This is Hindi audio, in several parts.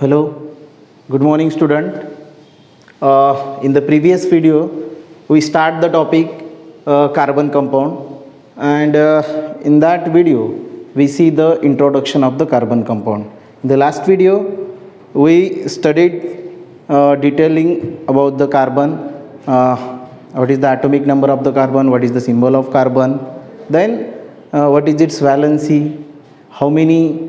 Hello, good morning student. In the previous video, we start the topic carbon compound, and in that video, we see the introduction of the carbon compound. In the last video, we studied detailing about the carbon, what is the atomic number of the carbon, what is the symbol of carbon, then what is its valency, how many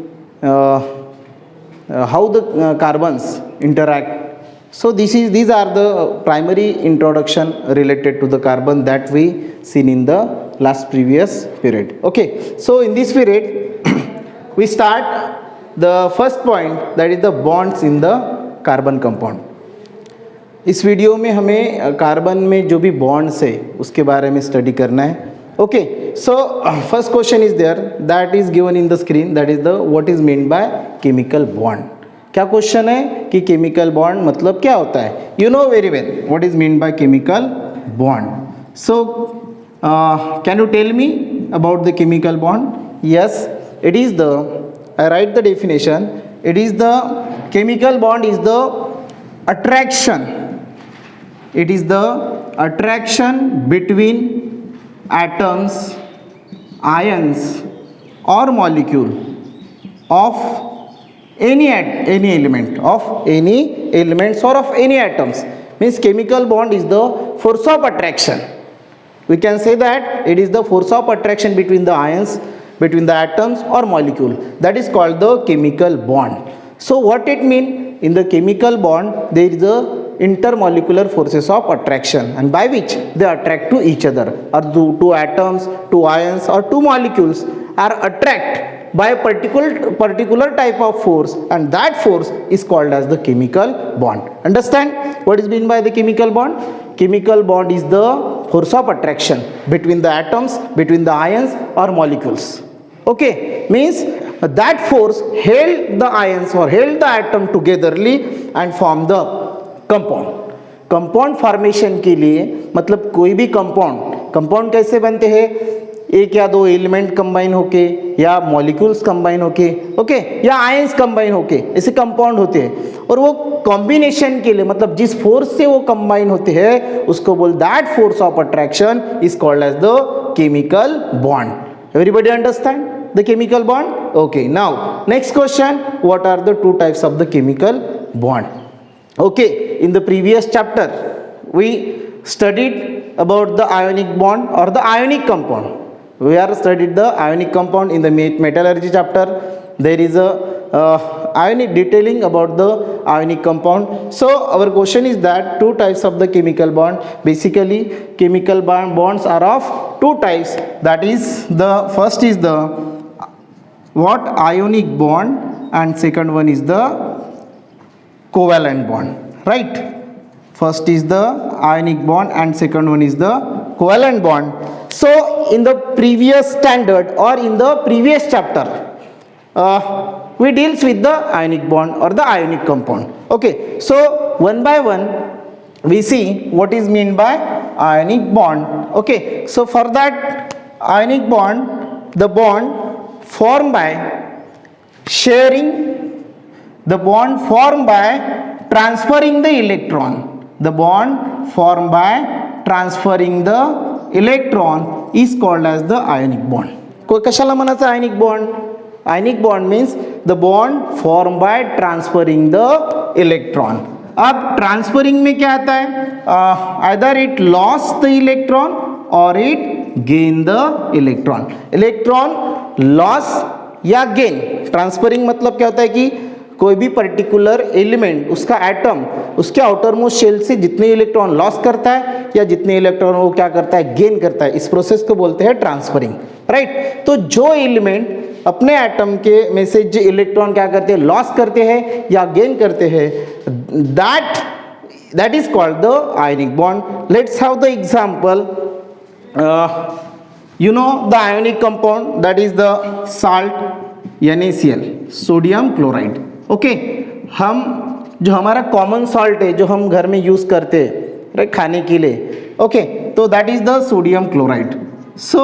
how the carbons interact. So these are the primary introduction related to the carbon that we seen in the last previous period. Okay, so in this period we start the first point, that is the bonds in the carbon compound. इस वीडियो में हमें कार्बन में जो भी बॉन्ड्स है उसके बारे में स्टडी करना है. Okay, so first question is there, that is given in the screen, that is the what is meant by chemical bond. क्या क्वेश्चन है कि chemical bond मतलब क्या होता है? You know very well what is meant by chemical bond. So can you tell me about the chemical bond? Yes, it is the, I write the definition, it is the chemical bond is the attraction, it is the attraction between atoms, ions or molecule of any element, of any elements or of any atoms. Means chemical bond is the force of attraction. We can say that it is the force of attraction between the ions, between the atoms or molecule. That is called the chemical bond. So what it mean? In the chemical bond there is a intermolecular forces of attraction, and by which they attract to each other, or two atoms, two ions or two molecules are attract by a particular type of force, and that force is called as the chemical bond. Understand what is meant by the chemical bond? Chemical bond is the force of attraction between the atoms, between the ions or molecules. Okay, means that force held the ions or held the atom togetherly and form the compound. Compound formation के लिए मतलब कोई भी कंपाउंड कैसे बनते हैं? एक या दो एलिमेंट कंबाइन होके, या मॉलिक्यूल्स कंबाइन होके, ओके, या आयंस कंबाइन होके ऐसे कंपाउंड होते हैं. और वो कॉम्बिनेशन के लिए मतलब जिस फोर्स से वो कंबाइन होते हैं उसको बोल, that force of attraction is called as the chemical bond. Everybody understand the chemical bond? Okay, now next question, what are the two types of the chemical bond? Okay, in the previous chapter we studied about the ionic bond or the ionic compound. We are studied the ionic compound in the metallurgy chapter. There is a ionic detailing about the ionic compound. So our question is that two types of the chemical bond. Basically chemical bonds are of two types. That is, the first is the what ionic bond, and second one is the covalent bond, right? First is the ionic bond and second one is the covalent bond. So in the previous standard or in the previous chapter we deals with the ionic bond or the ionic compound. Okay, so one by one we see what is meant by ionic bond. Okay, so for that ionic bond, the bond formed by sharing, the bond formed by transferring the electron, the bond formed by transferring the electron is called as the ionic bond. कशाला म्हणायचं ionic bond? Ionic bond means the bond formed by transferring the electron. अब transferring में क्या आता है? Either it lost the electron or it gain the electron. Electron loss या gain. Transferring मतलब क्या होता है कि कोई भी पर्टिकुलर एलिमेंट, उसका एटम उसके आउटर मोस्ट शेल से जितने इलेक्ट्रॉन लॉस करता है या जितने इलेक्ट्रॉन वो क्या करता है, गेन करता है, इस प्रोसेस को बोलते हैं ट्रांसफरिंग, राइट? तो जो एलिमेंट अपने एटम के में से जो इलेक्ट्रॉन क्या करते हैं, लॉस करते हैं या गेन करते हैं, that is called the ionic bond. Let's have the example. You know the ionic compound, that is the salt NaCl, sodium chloride. Okay, हम जो हमारा कॉमन सॉल्ट है जो हम घर में यूज करते हैं, राइट, खाने के लिए, ओके, तो that is the sodium chloride. So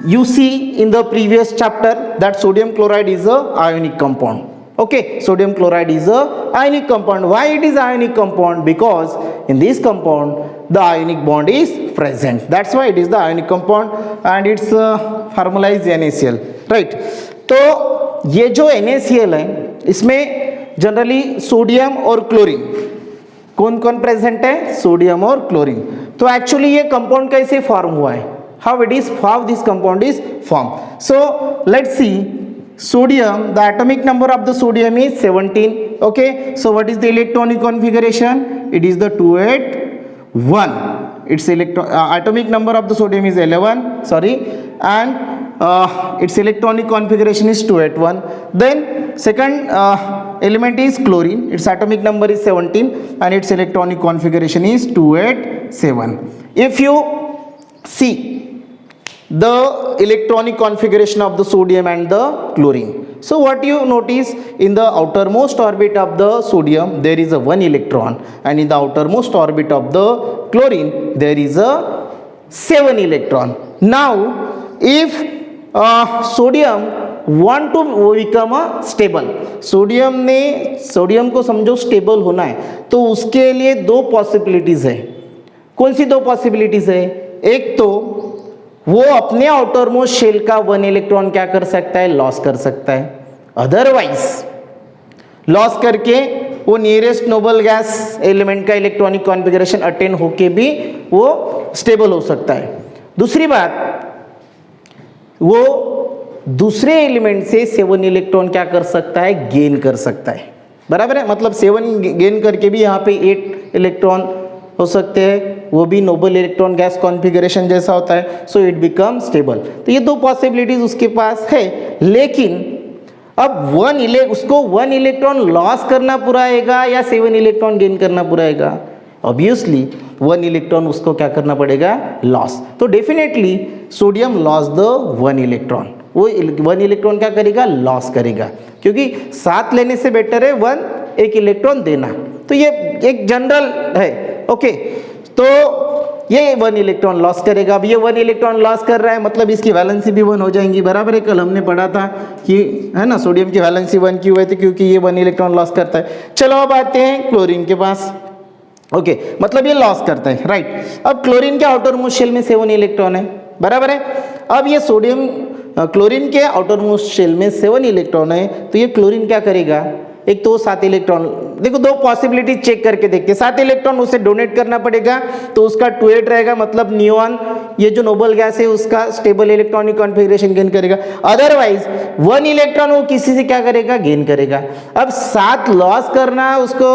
you see in the previous chapter that sodium chloride is a ionic compound. Okay, sodium chloride is a ionic compound. Why it is ionic compound? Because in this compound the ionic bond is present. That's why it is the ionic compound and it's formalized NaCl, right? तो ये जो NaCl है इसमें जनरली सोडियम और क्लोरीन कौन कौन प्रेजेंट है? सोडियम और क्लोरीन. तो एक्चुअली ये कंपाउंड कैसे फॉर्म हुआ है? How it is how this compound is formed? So let's see. Sodium, the atomic number of the sodium is 17. Okay, so what is the electronic configuration? It is the 281. Its atomic number of the sodium is 11, sorry, and its electronic configuration is 281. Then second element is chlorine. Its atomic number is 17 and its electronic configuration is 287. If you see the electronic configuration of the sodium and the chlorine, so what you notice, in the outermost orbit of the sodium there is a 1 electron and in the outermost orbit of the chlorine there is a 7 electron. Now if sodium want to become a stable, sodium को समझो स्टेबल होना है तो उसके लिए दो पॉसिबिलिटीज है. कौन सी दो पॉसिबिलिटीज है? एक तो वो अपने आउटर मोस्ट शेल का 1 इलेक्ट्रॉन क्या कर सकता है? लॉस कर सकता है. अदरवाइज लॉस करके वो नियरेस्ट नोबल गैस एलिमेंट का इलेक्ट्रॉनिक कॉन्फ़िगरेशन अटेन होके भी वो स्टेबल हो सकता है. दूसरी बात, वो दूसरे एलिमेंट से 7 इलेक्ट्रॉन क्या कर सकता है? गेन कर सकता है. बराबर है, मतलब 7 गेन करके भी यहाँ पे 8 इलेक्ट्रॉन हो सकते हैं, वो भी नोबल इलेक्ट्रॉन गैस कॉन्फ़िगरेशन जैसा होता है. So it become stable. तो ये दो पॉसिबिलिटीज उसके पास है. लेकिन अब उसको 1 इलेक्ट्रॉन लॉस करना पूरा आएगा या 7 इलेक्ट्रॉन गेन करना पूरा आएगा? ऑब्वियसली 1 इलेक्ट्रॉन उसको क्या करना पड़ेगा? लॉस. तो definitely sodium loss the 1 electron. वो 1 इलेक्ट्रॉन क्या करेगा? लॉस करेगा, क्योंकि 7 लेने से बेटर है 1 इलेक्ट्रॉन देना. तो ये एक जनरल है. ओके, तो ये 1 इलेक्ट्रॉन लॉस करेगा. अब ये 1 इलेक्ट्रॉन लॉस कर रहा है मतलब इसकी वैलेंसी भी 1 हो जाएंगी. बराबर है, कल हमने पढ़ा था कि है ना, सोडियम की वैलेंसी 1 क्यों हुई थी? क्योंकि ये 1 इलेक्ट्रॉन लॉस करता है. चलो अब आते हैं क्लोरीन के पास. ओके, मतलब ये लॉस करता है, राइट. अब क्लोरीन के आउटर मोस्ट शेल में 7 इलेक्ट्रॉन है. बराबर है. अब ये सोडियम क्लोरीन के आउटर मोस्ट शेल में 7 इलेक्ट्रॉन है, तो ये क्लोरीन क्या करेगा? एक तो 7 इलेक्ट्रॉन, देखो दो पॉसिबिलिटी चेक करके देखते हैं. 7 इलेक्ट्रॉन उसे डोनेट करना पड़ेगा तो उसका 28 रहेगा, मतलब नियॉन ये जो नोबल गैस है उसका स्टेबल इलेक्ट्रॉनिक कॉन्फ़िगरेशन गेन करेगा. अदरवाइज 1 इलेक्ट्रॉन वो किसी से क्या करेगा? गेन करेगा. अब 7 लॉस करना उसको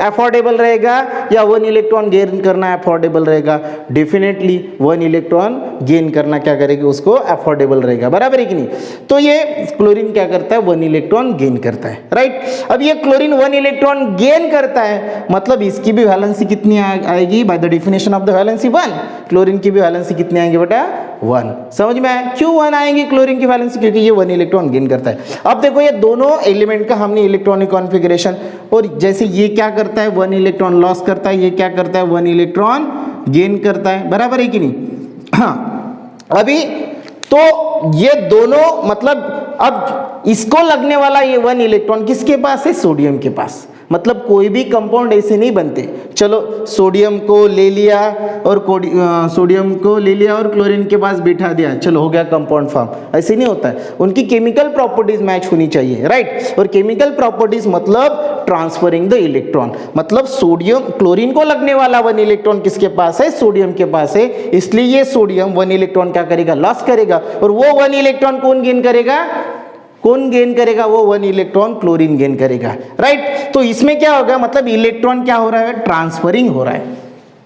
अफोर्डेबल रहेगा या 1 इलेक्ट्रॉन गेन करना अफोर्डेबल रहेगा? डेफिनेटली 1 इलेक्ट्रॉन गेन करना क्या करेगा? उसको अफोर्डेबल रहेगा. बराबर है कि नहीं? तो ये क्लोरीन क्या करता है? 1 इलेक्ट्रॉन गेन करता है, राइट. अब ये क्लोरीन 1 इलेक्ट्रॉन गेन करता है, मतलब इसकी भी वैलेंसी कितनी आएगी? By the definition of the valency 1. Chlorine की भी वैलेंसी कितनी आएंगी बेटा? 1. समझ में आया क्यों 1 आएंगी क्लोरीन की वैलेंसी? क्योंकि ये 1 इलेक्ट्रॉन गेन करता है. अब देखो ये दोनों एलिमेंट का हमने इलेक्ट्रॉनिक कॉन्फ़िगरेशन, और जैसे ये क्या करता है? 1 इलेक्ट्रॉन लॉस करता है, ये क्या करता है? 1 इलेक्ट्रॉन गेन करता है. बराबर है कि नहीं? हाँ. अभी तो ये दोनों, मतलब अब इसको लगने वाला ये 1 इलेक्ट्रॉन किसके पास है? सोडियम के पास. मतलब कोई भी कंपाउंड ऐसे नहीं बनते. चलो सोडियम को ले लिया और क्लोरीन के पास बिठा दिया, चलो हो गया कंपाउंड फॉर्म. ऐसे नहीं होता है. उनकी केमिकल प्रॉपर्टीज मैच होनी चाहिए, राइट. और केमिकल प्रॉपर्टीज मतलब ट्रांसफरिंग द इलेक्ट्रॉन. मतलब सोडियम क्लोरीन को लगने वाला 1 इलेक्ट्रॉन किसके पास है? सोडियम के पास है. इसलिए ये सोडियम 1 इलेक्ट्रॉन क्या करेगा? लॉस करेगा. और वो 1 इलेक्ट्रॉन कौन गेन करेगा? वो 1 इलेक्ट्रॉन क्लोरीन गेन करेगा, राइट. तो इसमें क्या होगा? मतलब इलेक्ट्रॉन क्या हो रहा है? ट्रांसफरिंग हो रहा है.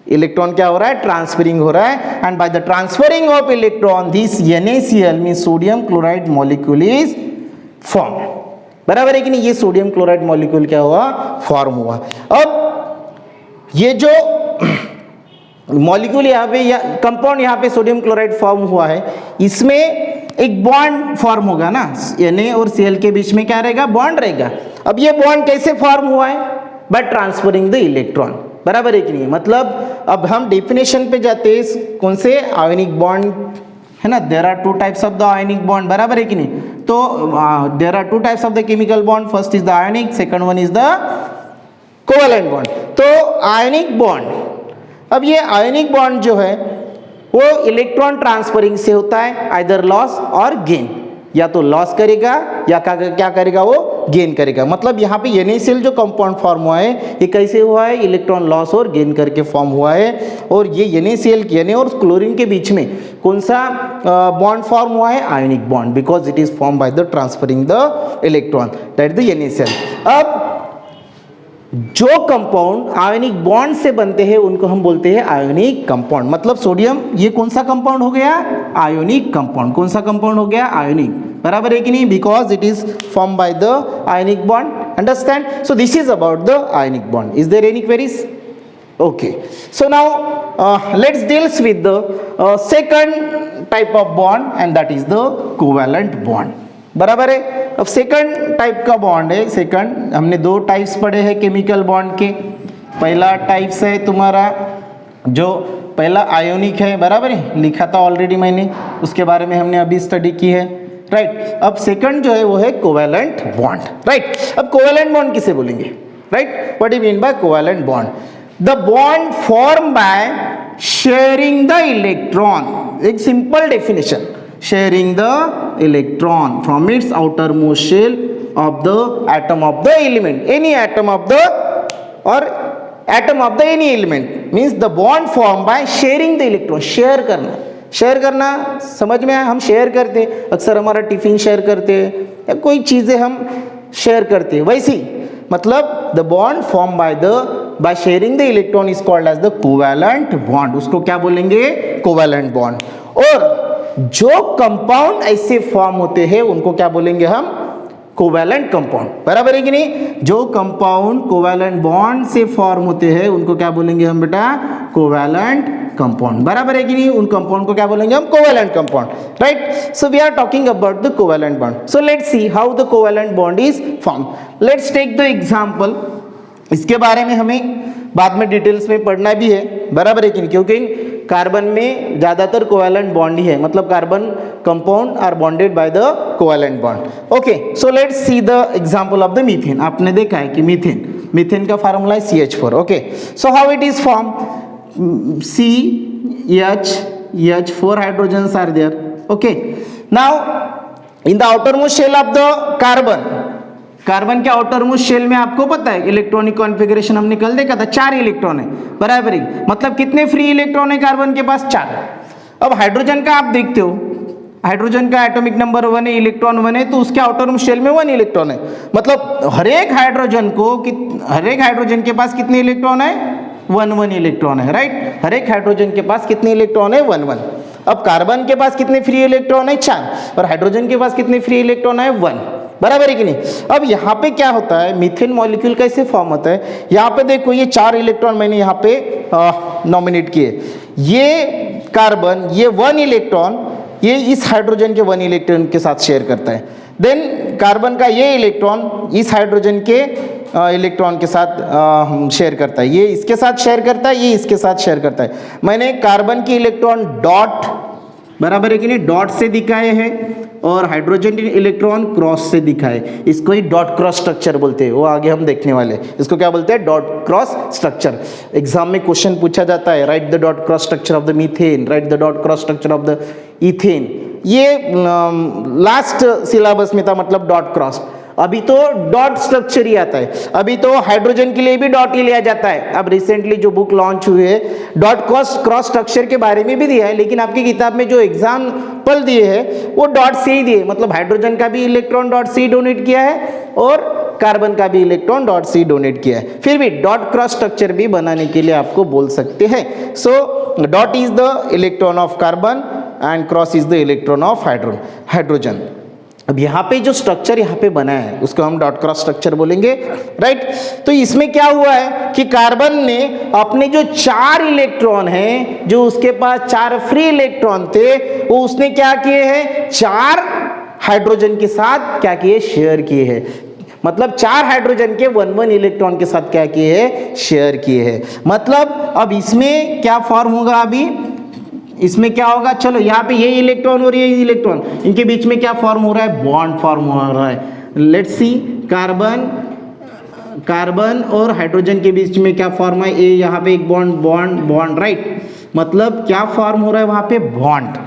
इलेक्ट्रॉन क्या हो रहा है? ट्रांसफरिंग हो रहा है. And by the transferring of electron this NaCl mean sodium chloride molecule is form. बराबर है कि नहीं? ये सोडियम क्लोराइड मॉलिक्यूल क्या हुआ? फॉर्म हुआ. अब ये जो मॉलिक्यूल यहाँ पे या कंपाउंड यहाँ पे सोडियम क्लोराइड फॉर्म हुआ है, इसमें एक बॉन्ड फॉर्म होगा ना, Na और Cl के बीच में क्या रहेगा? बॉन्ड रहेगा. अब ये बॉन्ड कैसे फॉर्म हुआ है? By transferring the electron. बराबर है कि नहीं? मतलब अब हम डेफिनेशन पे जाते हैं कौन से? आयोनिक बॉन्ड है ना, there are two types of the ionic bond, बराबर है कि नहीं। तो there are two types of the chemical bond, first is the ionic, second one is the covalent bond. तो आयनिक बॉन्ड, अब ये आयनिक बॉन्ड जो है वो इलेक्ट्रॉन ट्रांसफरिंग से होता है, आइदर लॉस और गेन, या तो लॉस करेगा या क्या करेगा वो गेन करेगा। मतलब यहाँ पे NaCl जो कंपाउंड फॉर्म हुआ है ये कैसे हुआ है, इलेक्ट्रॉन लॉस और गेन करके फॉर्म हुआ है। और ये NaCl Na और क्लोरीन के बीच में कौन सा बॉन्ड फॉर्म हुआ है, ionic bond, because it is form by the transferring the electron, that the NaCl। अब जो कंपाउंड आयनिक बॉन्ड से बनते हैं उनको हम बोलते हैं आयोनिक कंपाउंड। मतलब सोडियम ये कौन सा कंपाउंड हो गया, आयोनिक कंपाउंड। कौन सा कंपाउंड हो गया, आयोनिक, बराबर है कि नहीं, because it is form by the ionic bond, understand. So this is about the ionic bond. Is there any queries? Okay, so now let's deals with the second type of bond and that is the covalent bond, बराबर है। अब सेकंड टाइप का बॉन्ड है, सेकंड हमने दो टाइप्स पढ़े हैं केमिकल बॉन्ड के। पहला टाइप्स है तुम्हारा जो पहला आयोनिक है, बराबर है, लिखा था ऑलरेडी मैंने, उसके बारे में हमने अभी स्टडी की है, राइट। अब सेकंड जो है वो है कोवेलेंट बॉन्ड, राइट। अब कोवेलेंट बॉन्ड किसे बोलेंगे, right, what do you mean by covalent bond? The bond formed by sharing the electron, एक simple definition, sharing the electron from its outermost shell of the atom of the element, any atom of the or atom of the any element, means the bond formed by sharing the electron, share करना, शेयर करना समझ में आया, हम शेयर करते अक्सर, हमारा टिफिन शेयर करते या कोई चीज़ें हम शेयर करते, वैसी मतलब the bond form by sharing the electron is called as the covalent bond, उसको क्या बोलेंगे, कोवेलेंट बॉन्ड। और जो कंपाउंड ऐसे फॉर्म होते हैं उनको क्या बोलेंगे हम, कोवेलेंट कंपाउंड, बराबर है कि नहीं। जो कंपाउंड कोवेलेंट बॉन्ड से फॉर्म होते हैं उनको क्या बोलेंगे हम बेटा, कोवेलेंट कंपाउंड, बराबर है कि नहीं। उन कंपाउंड को क्या बोलेंगे हम, covalent compound, right. So we are talking about the covalent bond. So let's see how the covalent bond is form. Let's take the example, इसके बारे में हमें बाद में डिटेल्स में पढ़ना भी है, बराबर है कि नहीं, क्योंकि कार्बन में ज़्यादातर कोवेलेंट बॉन्ड ही है, मतलब carbon compound are bonded by the covalent bond. Okay, so let's see the example of the methane. आपने देखा है कि मीथेन का फार्मूला है CH4। Okay, so how it is form, CH4 hydrogens are there. Okay, now in the outermost shell of the carbon के आउटरमोस्ट शेल में आपको पता है इलेक्ट्रॉनिक कॉन्फ़िगरेशन हमने कल देखा था, 4 इलेक्ट्रॉन है, बराबर है, मतलब कितने फ्री इलेक्ट्रॉन है कार्बन के पास, 4। अब हाइड्रोजन का आप देखते हो, हाइड्रोजन का एटॉमिक नंबर 1 है, इलेक्ट्रॉन 1 है, तो उसके आउटरमोस्ट शेल में 1 इलेक्ट्रॉन है, मतलब हर एक हाइड्रोजन के पास कितने इलेक्ट्रॉन है, 1 इलेक्ट्रॉन है, राइट। हर एक हाइड्रोजन के पास कितने इलेक्ट्रॉन है, 1। अब कार्बन के पास कितने फ्री इलेक्ट्रॉन है, 4, और हाइड्रोजन के पास कितने फ्री इलेक्ट्रॉन है, 1, बराबर है कि नहीं। अब यहाँ पे क्या होता है, मीथेन मॉलिक्यूल कैसे फॉर्म होता है, यहाँ पे देखो ये 4 इलेक्ट्रॉन मैंने यहाँ पे नॉमिनेट किए, ये कार्बन ये 1 इलेक्ट्रॉन ये इस हाइड्रोजन के 1 इलेक्ट्रॉन के साथ शेयर करता है, देन कार्बन का ये इलेक्ट्रॉन इस हाइड्रोजन के इलेक्ट्रॉन के साथ शेयर करता है, ये इसके साथ शेयर करता है, ये इसके साथ शेयर करता है। मैंने कार्बन की इलेक्ट्रॉन डॉट, बराबर है कि नहीं, डॉट से दिखाए हैं, और हाइड्रोजन इलेक्ट्रॉन क्रॉस से दिखाए, इसको ही डॉट क्रॉस स्ट्रक्चर बोलते हैं, वो आगे हम देखने वाले, इसको क्या बोलते हैं, डॉट क्रॉस स्ट्रक्चर। एग्जाम में क्वेश्चन पूछा जाता है, right the dot cross structure of the methane, right the dot cross structure of the ethane, ये लास्ट सिलेबस में था, मतलब डॉट क्रॉस। अभी तो डॉट स्ट्रक्चर ही आता है, अभी तो हाइड्रोजन के लिए भी डॉट ही लिया जाता है। अब रिसेंटली जो बुक लॉन्च हुई है डॉट क्रॉस स्ट्रक्चर के बारे में भी दिया है, लेकिन आपकी किताब में जो एग्जाम्पल दिए हैं वो डॉट से ही दिए, मतलब हाइड्रोजन का भी इलेक्ट्रॉन डॉट से डोनेट किया है और कार्बन का भी इलेक्ट्रॉन डॉट से डोनेट किया है, फिर भी डॉट क्रॉस स्ट्रक्चर भी बनाने के लिए आपको बोल सकते हैं। So dot is the electron of carbon and cross is the electron of hydrogen. अब यहाँ पे जो स्ट्रक्चर यहाँ पे बना है उसको हम डॉट क्रॉस स्ट्रक्चर बोलेंगे, राइट। तो इसमें क्या हुआ है कि कार्बन ने अपने जो 4 इलेक्ट्रॉन हैं, जो उसके पास 4 फ्री इलेक्ट्रॉन थे, वो उसने क्या किए हैं, 4 हाइड्रोजन के साथ क्या किए, शेयर किए हैं, मतलब 4 हाइड्रोजन के 1 इलेक्ट्रॉन के साथ क्या किए हैं, शेयर किए हैं। मतलब अब इसमें क्या फॉर्म होगा, अभी इसमें क्या होगा, चलो यहाँ पे ये इलेक्ट्रॉन और ये इलेक्ट्रॉन, इनके बीच में क्या फॉर्म हो रहा है, बॉन्ड फॉर्म हो रहा है। लेट्स सी, कार्बन और हाइड्रोजन के बीच में क्या फॉर्म है, ए यहाँ पे एक बॉन्ड बॉन्ड बॉन्ड, राइट, मतलब क्या फॉर्म हो रहा है वहाँ पे, बॉन्ड।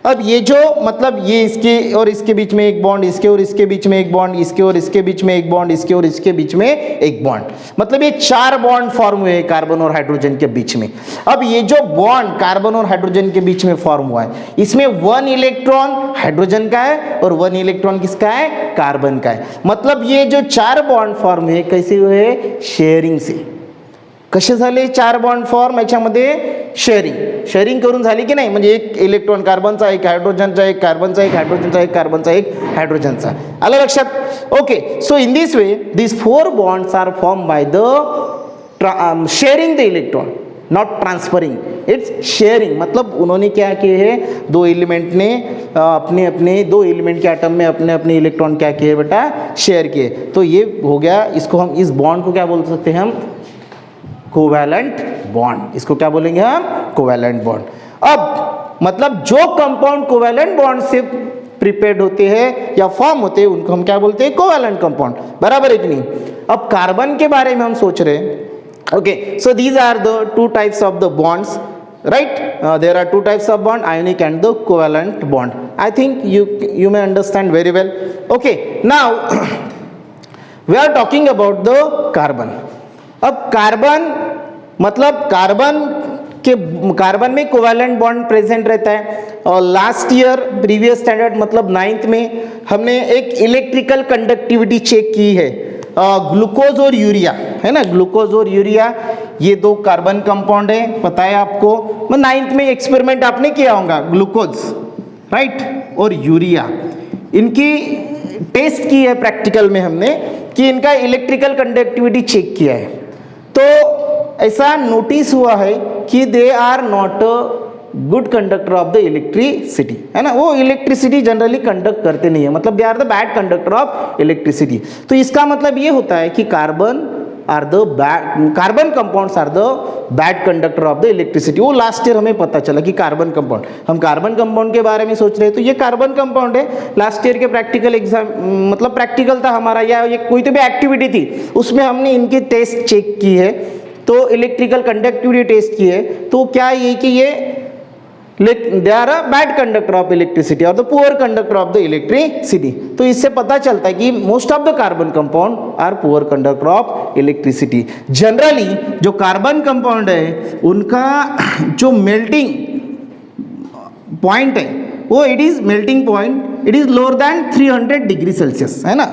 अब ये जो मतलब ये इसके और इसके बीच में एक बॉन्ड, इसके और इसके बीच में एक बॉन्ड, इसके और इसके बीच में एक बॉन्ड, इसके और इसके बीच में एक बॉन्ड, मतलब ये 4 बॉन्ड फॉर्म हुए हैं कार्बन और हाइड्रोजन के बीच में। अब ये जो बॉन्ड कार्बन और हाइड्रोजन के बीच में फॉर्म हुआ है, इसमें 1 इलेक्ट्रॉन हाइड्रोजन का है और 1 इलेक्ट्रॉन किसका है, कार्बन का है। मतलब ये जो 4 बॉन्ड फॉर्म हुए कैसे हुए, शेअरिंग से। कसे झाले 4 बॉन्ड फॉर्म, याच्यामध्ये शेअरिंग करून झाली की नाही, म्हणजे एक इलेक्ट्रॉन कार्बनचा, एक हायड्रोजनचा, एक कार्बनचा, एक हायड्रोजनचा, एक कार्बनचा, एक हायड्रोजनचा, आलं लक्षात? Okay, so in this way this 4 bonds are form by the sharing the electron, not transferring, it's sharing. मतलब उन्होंने क्या किए हैं, 2 एलिमेंट ने अपने अपने 2 एलिमेंट के एटम में अपने अपने इलेक्ट्रॉन क्या किए बेटा, शेयर किए। तो ये हो गया, इसको हम इस बॉन्ड को क्या बोल सकते हैं हम, कोवैलेंट बॉन्ड। इसको क्या बोलेंगे हम, कोवैलेंट बॉन्ड। अब मतलब जो कंपाउंड कोवैलेंट बॉन्ड से प्रिपेयर्ड होते हैं या फॉर्म होते हैं उनको हम क्या बोलते हैं, कोवैलेंट कंपाउंड, बराबर है कि नहीं? अब कार्बन के बारे में हम सोच रहे हैं। Okay, so these are the 2 types of the bonds, right? There are 2 types of bond, ionic and the covalent bond. I think you may understand very well. Okay, now we are talking about the carbon. अब कार्बन मतलब कार्बन में कोवैलेंट बॉन्ड प्रेजेंट रहता है। और लास्ट ईयर प्रीवियस स्टैंडर्ड मतलब 9th में हमने एक इलेक्ट्रिकल कंडक्टिविटी चेक की है, ग्लूकोज और यूरिया, है ना, ग्लूकोज और यूरिया ये 2 कार्बन कंपाउंड है, पता है आपको। 9th में एक्सपेरिमेंट आपने किया होगा, ग्लूकोज राइट और यूरिया, इनकी टेस्ट की है प्रैक्टिकल में हमने कि इनका इलेक्ट्रिकल कंडक्टिविटी चेक किया है। तो ऐसा नोटिस हुआ है कि they are not a good conductor of the electricity, है ना, वो इलेक्ट्रिसिटी जनरली कंडक्ट करते नहीं है, मतलब they are the bad conductor of electricity. तो इसका मतलब ये होता है कि carbon compounds are the bad conductor of the electricity. वो लास्ट ईयर हमें पता चला कि कार्बन कंपाउंड, हम कार्बन कंपाउंड के बारे में सोच रहे हैं तो ये कार्बन कंपाउंड है। लास्ट ईयर के प्रैक्टिकल एग्जाम मतलब प्रैक्टिकल था हमारा या ये कोई तो भी एक्टिविटी थी, उसमें हमने इनकी टेस्ट चेक की है, तो इलेक्ट्रिकल कंडक्टिविटी टेस्ट की है। तो क्या ये कि ये they are a bad conductor of electricity और the poor conductor of the electricity. तो इससे पता चलता है कि most of the carbon compound are poor conductor of electricity. Generally जो कार्बन कंपाउंड है उनका जो मेल्टिंग पॉइंट है वो it is melting point, it is lower than 300 degree Celsius, है ना।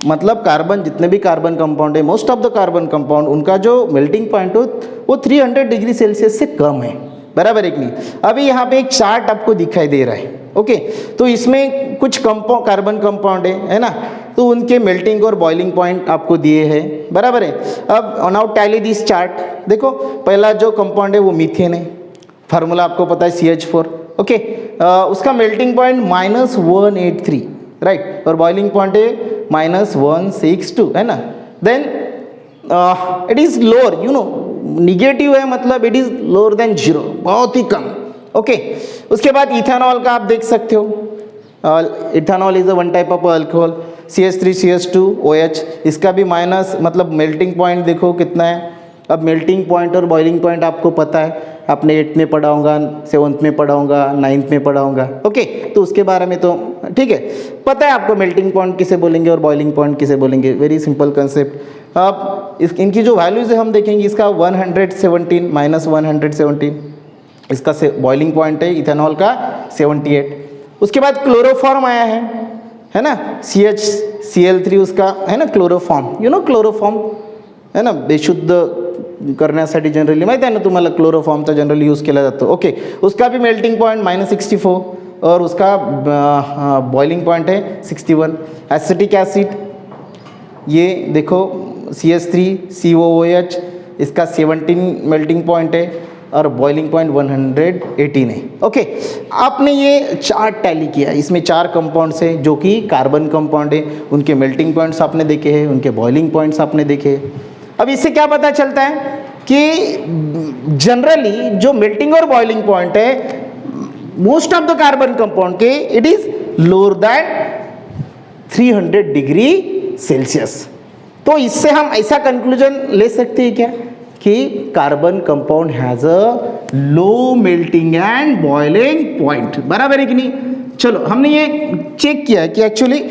मतलब कार्बन जितने भी कार्बन कंपाउंड है, most of the carbon compound उनका जो मेल्टिंग पॉइंट हो वो 300 डिग्री सेल्सियस से कम है, बराबर है कि नहीं? अभी यहाँ पे एक चार्ट आपको दिखाई दे रहा है, ओके। तो इसमें कुछ कार्बन कंपाउंड है ना, तो उनके मेल्टिंग और बॉइलिंग पॉइंट आपको दिए हैं, बराबर है। अब नाउ टैली दिस चार्ट। देखो पहला जो कंपाउंड है वो मीथेन है, फार्मूला आपको पता है CH4, ओके। उसका मेल्टिंग पॉइंट -183, राइट, और बॉइलिंग पॉइंट है -162, है ना। Then it is lower, you know, negative है मतलब इट इज लोअर देन 0, बहुत ही कम, ओके। उसके बाद इथेनॉल का आप देख सकते हो, ethanol is a 1 type of alcohol, CH3CH2OH, इसका भी माइनस मतलब मेल्टिंग पॉइंट देखो कितना है। अब मेल्टिंग पॉइंट और बॉइलिंग पॉइंट आपको पता है, आपने 8th में पढ़ा होगा, 7th में पढ़ा होगा, 9th में पढ़ा होगा, ओके। तो उसके बारे में तो ठीक है, पता है आपको मेल्टिंग पॉइंट किसे बोलेंगे और बॉइलिंग पॉइंट किसे बोलेंगे, वेरी सिंपल कंसेप्ट। अब इनकी जो वैल्यूज है हम देखेंगे, इसका 117 -117, इसका बॉइलिंग पॉइंट है इथेनॉल का 78। उसके बाद क्लोरोफॉर्म आया है ना, CHCl3 उसका है ना, क्लोरोफॉर्म, यू नो क्लोरोफॉर्म है ना, बेशुद्ध करण्यासाठी जनरली माहिती आहे ना तुम्हाला, क्लोरोफॉर्मचा जनरली यूज केला जातो, ओके। उसका भी मेल्टिंग पॉइंट -64 और उसका बॉइलिंग पॉइंट है 61। एसिटिक एसिड ये देखो CH3COOH, इसका 17 मेल्टिंग पॉइंट है और बॉइलिंग पॉइंट 118 है, ओके। आपने ये चार्ट टैली किया, इसमें 4 कंपाउंड्स हैं जो कि कार्बन कंपाउंड है, उनके मेल्टिंग पॉइंट्स आपने देखे हैं, उनके बॉइलिंग पॉइंट्स आपने देखे हैं। अब इससे क्या पता चलता है कि जनरली जो मेल्टिंग और बॉइलिंग पॉइंट है most of the carbon compound के it is lower than 300 degree Celsius. तो इससे हम ऐसा कंक्लूजन ले सकते हैं क्या कि carbon compound has a low melting and boiling point, बराबर है कि नहीं। चलो हमने ये चेक किया है कि एक्चुअली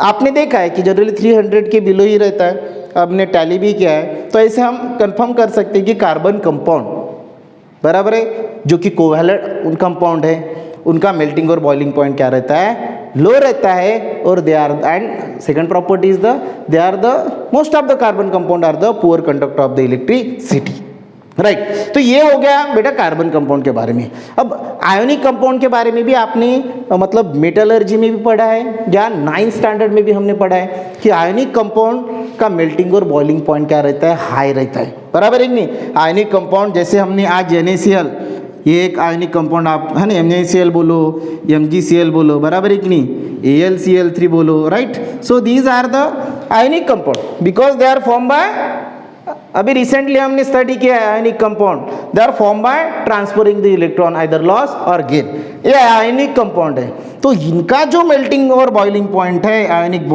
आपने देखा है कि जनरली 300 के बिलो ही रहता है, आपने टैली भी किया है, तो ऐसे हम कंफर्म कर सकते हैं कि कार्बन कंपाउंड बराबर है जो कि कोवैलेंट कंपाउंड है, उनका मेल्टिंग और बॉइलिंग पॉइंट क्या रहता है, लो रहता है। और they are and second property is the they are the most of the carbon compound are the poor conductor of the electricity, right. तो ये हो गया बेटा कार्बन कंपाउंड के बारे में। अब आयोनिक कंपाउंड के बारे में भी आपने मतलब मेटलर्जी में भी पढ़ा है या 9th स्टैंडर्ड में भी हमने पढ़ा है कि आयोनिक कंपाउंड का मेल्टिंग और बॉइलिंग पॉइंट क्या रहता है, हाई रहता है, बराबर है कि नहीं। आयोनिक कंपाउंड जैसे हमने आज NaCl, ये एक आयोनिक कंपाउंड आप है ना, MnCl बोलो, MgCl बोलो, बराबर है कि नहीं, AlCl3 बोलो, right. So these are the ionic compound because they are form by, अभी रिसेंटली हमने स्टडी किया है ionic compound, they are form by transferring the electron either loss और गेन, ये आयोनिक कंपाउंड है। तो इनका जो मेल्टिंग और बॉइलिंग पॉइंट है आयोनिक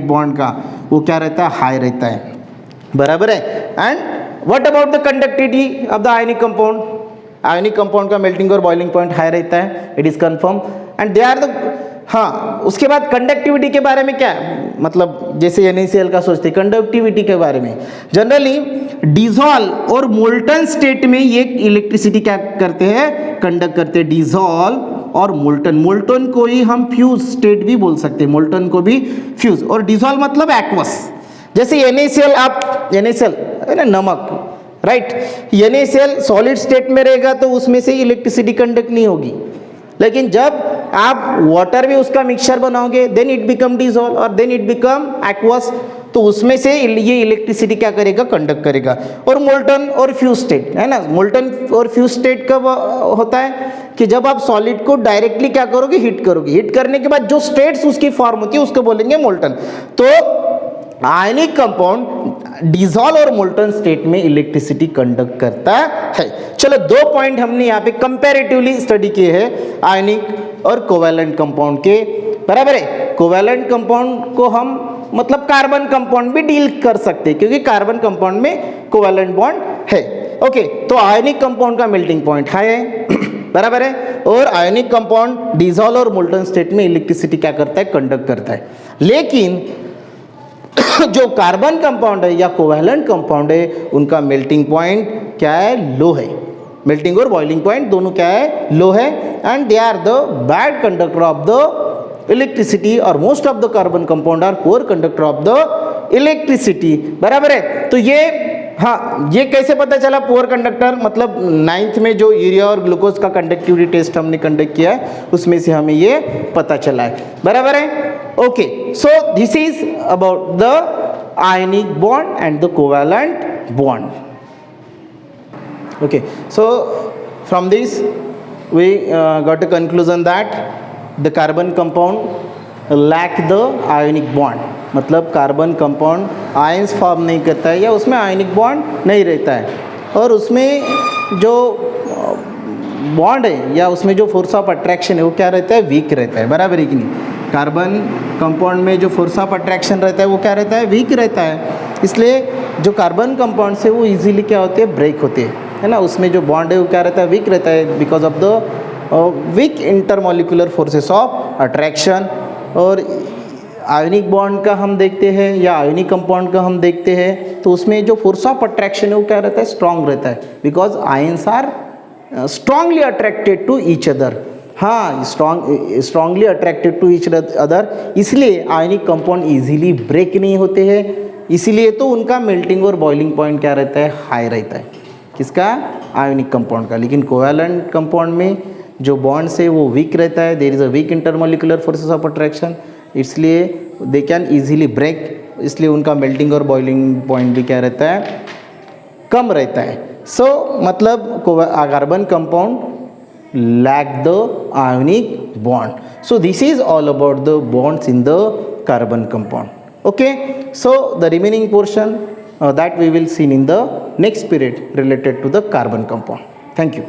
बॉन्ड का वो क्या रहता है, हाई रहता है, बराबर है। And what about the conductivity of the ionic compound, ionic compound का मेल्टिंग और बॉइलिंग पॉइंट हाई रहता है, it is confirm. And they are the, हाँ उसके बाद कंडक्टिविटी के बारे में क्या है, मतलब जैसे NaCl का सोचते कंडक्टिविटी के बारे में, जनरली डिजॉल्व और मोल्टन स्टेट में ये इलेक्ट्रिसिटी क्या करते हैं, कंडक्ट करते हैं, डिजॉल्व और मोल्टन, मोल्टन को ही हम फ्यूज स्टेट भी बोल सकते हैं, मोल्टन को भी फ्यूज, और डिजॉल्व मतलब एक्वस। जैसे NaCl, आप NaCl है ना नमक, राइट, NaCl सॉलिड स्टेट में रहेगा तो उसमें से इलेक्ट्रिसिटी कंडक्ट नहीं होगी, लेकिन जब आप वाटर में उसका मिक्सचर बनाओगे देन इट बिकम डिजॉल्व और देन इट बिकम एक्वस, तो उसमें से ये इलेक्ट्रिसिटी क्या करेगा, कंडक्ट करेगा। और मोल्टन और फ्यूज स्टेट है ना, मोल्टन और फ्यूज स्टेट कब होता है कि जब आप सॉलिड को डायरेक्टली क्या करोगे, हीट करोगे, हीट करने के बाद जो स्टेट्स उसकी फॉर्म होती है उसको बोलेंगे मोल्टन। तो आयनिक कंपाउंड डिजॉल्व और मोल्टन स्टेट में इलेक्ट्रिसिटी कंडक्ट करता है। चलो 2 पॉइंट हमने यहाँ पे कंपैरेटिवली स्टडी किए हैं आयनिक और कोवैलेंट कंपाउंड के, बराबर है। कोवैलेंट कंपाउंड को हम मतलब कार्बन कंपाउंड भी डील कर सकते हैं क्योंकि कार्बन कंपाउंड में कोवैलेंट बॉन्ड है, ओके। तो आयनिक कंपाउंड का मेल्टिंग पॉइंट हाई है बराबर है, और आयनिक कंपाउंड डिजॉल्व और मोल्टन स्टेट में इलेक्ट्रिसिटी क्या करता है, कंडक्ट करता है। लेकिन जो कार्बन कंपाउंड है या कोवैलेंट कंपाउंड है उनका मेल्टिंग पॉइंट क्या है, लो है, मेल्टिंग और बॉइलिंग पॉइंट दोनों क्या है, लो है। And they are the bad conductor of the electricity और most of the carbon compound are poor conductor of the electricity, बराबर है। तो ये हाँ, ये कैसे पता चला पुअर कंडक्टर, मतलब 9th में जो यूरिया और ग्लूकोज का कंडक्टिविटी टेस्ट हमने कंडक्ट किया है उसमें से हमें ये पता चला है, बराबर है, okay. So this is about the ionic bond and the covalent bond, okay. So from this we got a conclusion that the carbon compound lack the ionic bond, मतलब कार्बन कंपाउंड आयंस फॉर्म नहीं करता है या उसमें आयनिक बॉन्ड नहीं रहता है, और उसमें जो बॉन्ड है या उसमें जो फोर्स ऑफ अट्रैक्शन है वो क्या रहता है, वीक रहता है, बराबर है कि नहीं। कार्बन कंपाउंड में जो फोर्स ऑफ अट्रैक्शन रहता है वो क्या रहता है, वीक रहता है। इसलिए जो कार्बन कंपाउंड से वो इजीली क्या होते हैं, ब्रेक होते हैं, है ना। उसमें जो बॉन्ड है वो क्या रहता है, वीक रहता है because of the weak intermolecular forces of attraction. और आयनिक बॉन्ड का हम देखते हैं या आयनिक कंपाउंड का हम देखते हैं तो उसमें जो फोर्स ऑफ अट्रैक्शन है वो क्या रहता है, स्ट्रांग रहता है, because ions are strongly attracted to each other, हाँ strongly attracted to each other, इसलिए आयनिक कंपाउंड इजीली ब्रेक नहीं होते हैं, इसीलिए तो उनका मेल्टिंग और बॉइलिंग पॉइंट क्या रहता है, हाई रहता है, किसका, आयनिक कंपाउंड का। लेकिन कोवैलेंट कंपाउंड में जो बॉन्ड्स है वो वीक रहता है, there is a weak intermolecular forces of attraction, इसलिए दे कैन इजीली ब्रेक, इसलिए उनका मेल्टिंग और बॉइलिंग पॉइंट भी क्या रहता है, कम रहता है। सो मतलब carbon compound lack the ionic bond. So this is all about the bonds in the carbon compound, okay. So the remaining portion that we will see in the next period related to the carbon compound. Thank you.